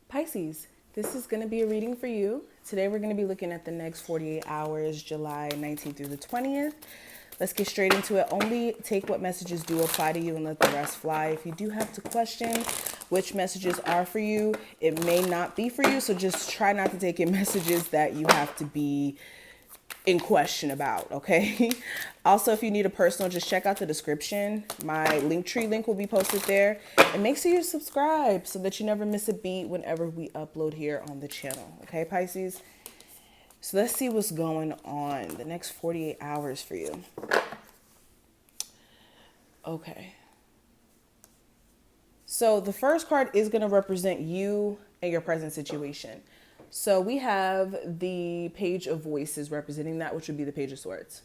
Pisces, this is going to be a reading for you. Today we're going to be looking at the next 48 hours, July 19th through the 20th. Let's get straight into it. Only take what messages do apply to you and let the rest fly. If you do have to question which messages are for you, it may not be for you. So just try not to take in messages that you have to be in question about, okay? Also, if you need a personal, just check out the description. My Linktree link will be posted there. And make sure you subscribe so that you never miss a beat whenever we upload here on the channel, okay, Pisces? So let's see what's going on the next 48 hours for you. Okay. So the first card is going to represent you and your present situation. So we have the Page of Voices representing that, which would be the Page of Swords.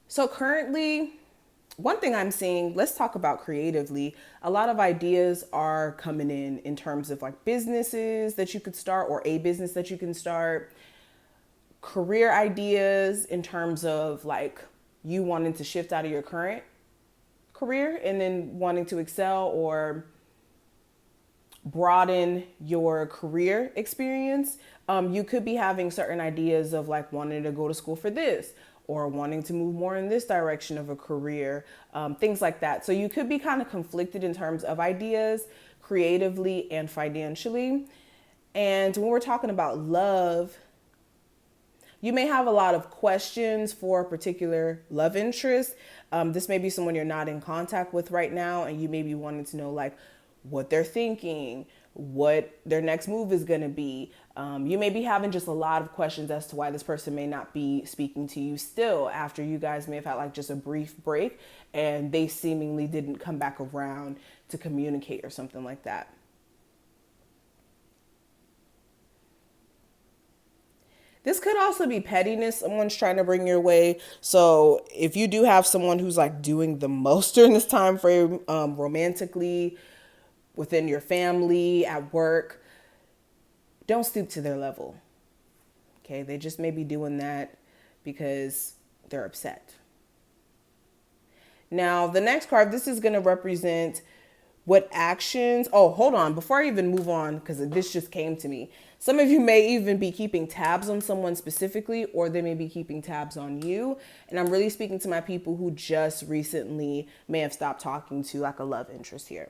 So currently, one thing I'm seeing, let's talk about creatively. A lot of ideas are coming in terms of like businesses that you could start or a business that you can start. Career ideas in terms of like you wanting to shift out of your current career and then wanting to excel or broaden your career experience. You could be having certain ideas of like wanting to go to school for this or wanting to move more in this direction of a career, things like that. So you could be kind of conflicted in terms of ideas creatively and financially. And when we're talking about love, you may have a lot of questions for a particular love interest. This may be someone you're not in contact with right now, and you may be wanting to know like what they're thinking, what their next move is going to be. You may be having just a lot of questions as to why this person may not be speaking to you still after you guys may have had like just a brief break and they seemingly didn't come back around to communicate or something like that. This could also be pettiness someone's trying to bring your way. So if you do have someone who's like doing the most during this time frame, romantically, within your family, at work, don't stoop to their level. Okay, they just may be doing that because they're upset. Now, the next card, this is going to represent what actions. Oh, hold on. Before I even move on, because this just came to me. Some of you may even be keeping tabs on someone specifically, or they may be keeping tabs on you. And I'm really speaking to my people who just recently may have stopped talking to like a love interest here.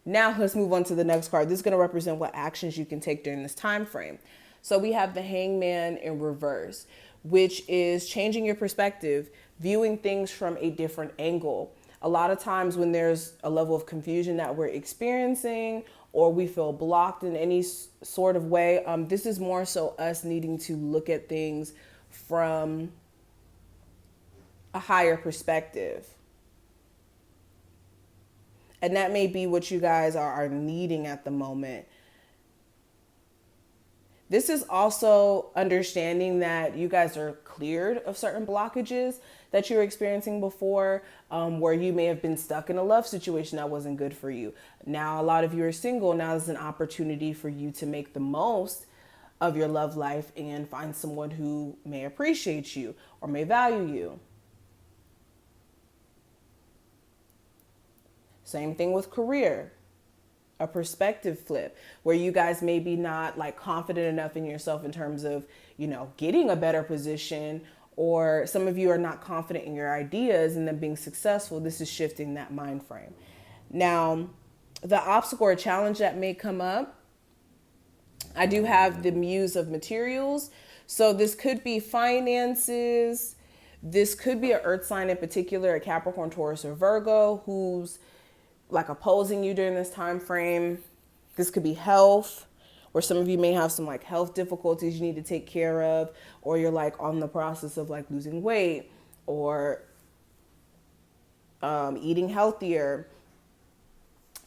Now let's move on to the next card. This is going to represent what actions you can take during this time frame. So we have the Hangman in reverse, which is changing your perspective, viewing things from a different angle. A lot of times when there's a level of confusion that we're experiencing or we feel blocked in any sort of way, this is more so us needing to look at things from a higher perspective. And that may be what you guys are needing at the moment. This is also understanding that you guys are cleared of certain blockages that you were experiencing before, where you may have been stuck in a love situation that wasn't good for you. Now, a lot of you are single. Now is an opportunity for you to make the most of your love life and find someone who may appreciate you or may value you. Same thing with career, a perspective flip where you guys may be not like confident enough in yourself in terms of, you know, getting a better position, or some of you are not confident in your ideas and then being successful. This is shifting that mind frame. Now, the obstacle or challenge that may come up, I do have the Muse of Materials. So this could be finances. This could be an earth sign in particular, a Capricorn, Taurus, or Virgo, who's like opposing you during this time frame. This could be health, where some of you may have some like health difficulties you need to take care of, or you're like on the process of like losing weight or eating healthier.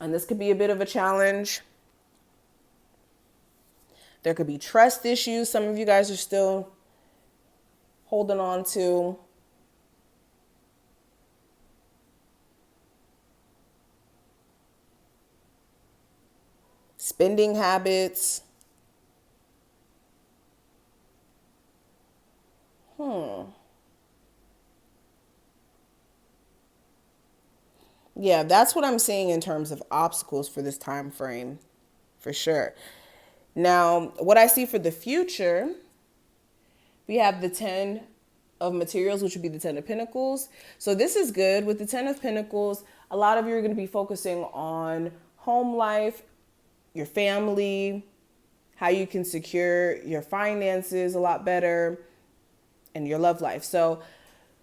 And this could be a bit of a challenge. There could be trust issues some of you guys are still holding on to. Spending habits. Yeah, that's what I'm seeing in terms of obstacles for this time frame, for sure. Now, what I see for the future, we have the 10 of materials, which would be the 10 of pentacles. So this is good. With the 10 of pentacles, a lot of you are going to be focusing on home life, your family, how you can secure your finances a lot better, and your love life. So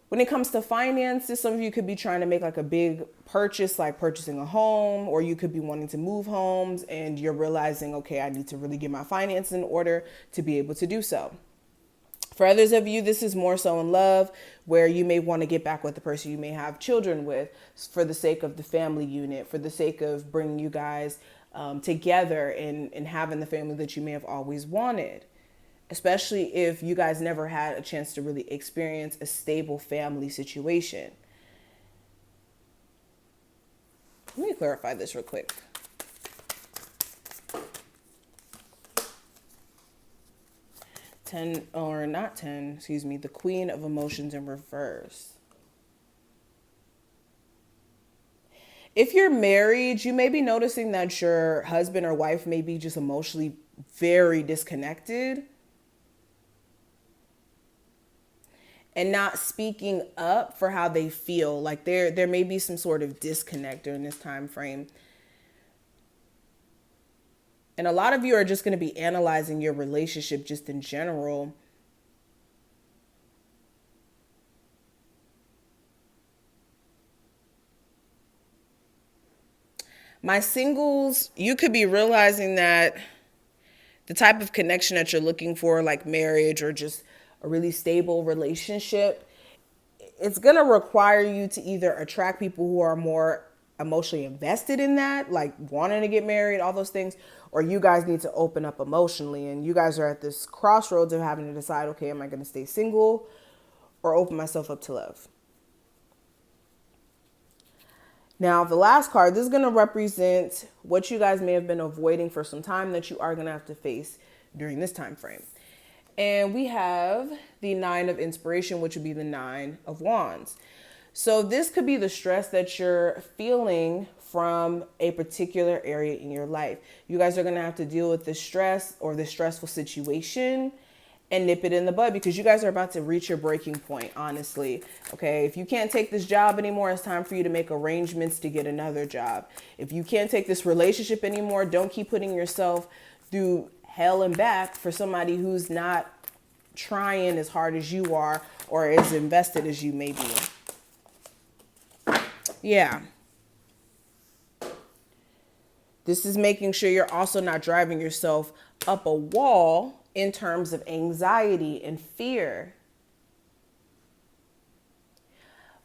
when it comes to finances, some of you could be trying to make like a big purchase, like purchasing a home, or you could be wanting to move homes and you're realizing, okay, I need to really get my finances in order to be able to do so. For others of you, this is more so in love, where you may want to get back with the person you may have children with for the sake of the family unit, for the sake of bringing you guys together and having the family that you may have always wanted. Especially if you guys never had a chance to really experience a stable family situation. Let me clarify this real quick. The Queen of Emotions in reverse. If you're married, you may be noticing that your husband or wife may be just emotionally very disconnected and not speaking up for how they feel. Like there may be some sort of disconnect during this time frame. And a lot of you are just going to be analyzing your relationship just in general. My singles, you could be realizing that the type of connection that you're looking for, like marriage or just a really stable relationship, it's going to require you to either attract people who are more emotionally invested in that, like wanting to get married, all those things, or you guys need to open up emotionally. And you guys are at this crossroads of having to decide, okay, am I going to stay single or open myself up to love? Now, the last card, this is going to represent what you guys may have been avoiding for some time that you are going to have to face during this time frame. And we have the 9 of Inspiration, which would be the 9 of Wands. So this could be the stress that you're feeling from a particular area in your life. You guys are going to have to deal with the stress or the stressful situation and nip it in the bud, because you guys are about to reach your breaking point, honestly. Okay, if you can't take this job anymore, it's time for you to make arrangements to get another job. If you can't take this relationship anymore, don't keep putting yourself through hell and back for somebody who's not trying as hard as you are or as invested as you may be. Yeah. This is making sure you're also not driving yourself up a wall in terms of anxiety and fear.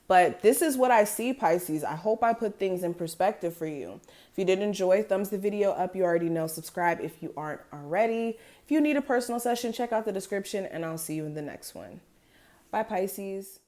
But this is what I see, Pisces. I hope I put things in perspective for you. If you did enjoy, thumbs the video up. You already know, subscribe if you aren't already. If you need a personal session, check out the description and I'll see you in the next one. Bye, Pisces.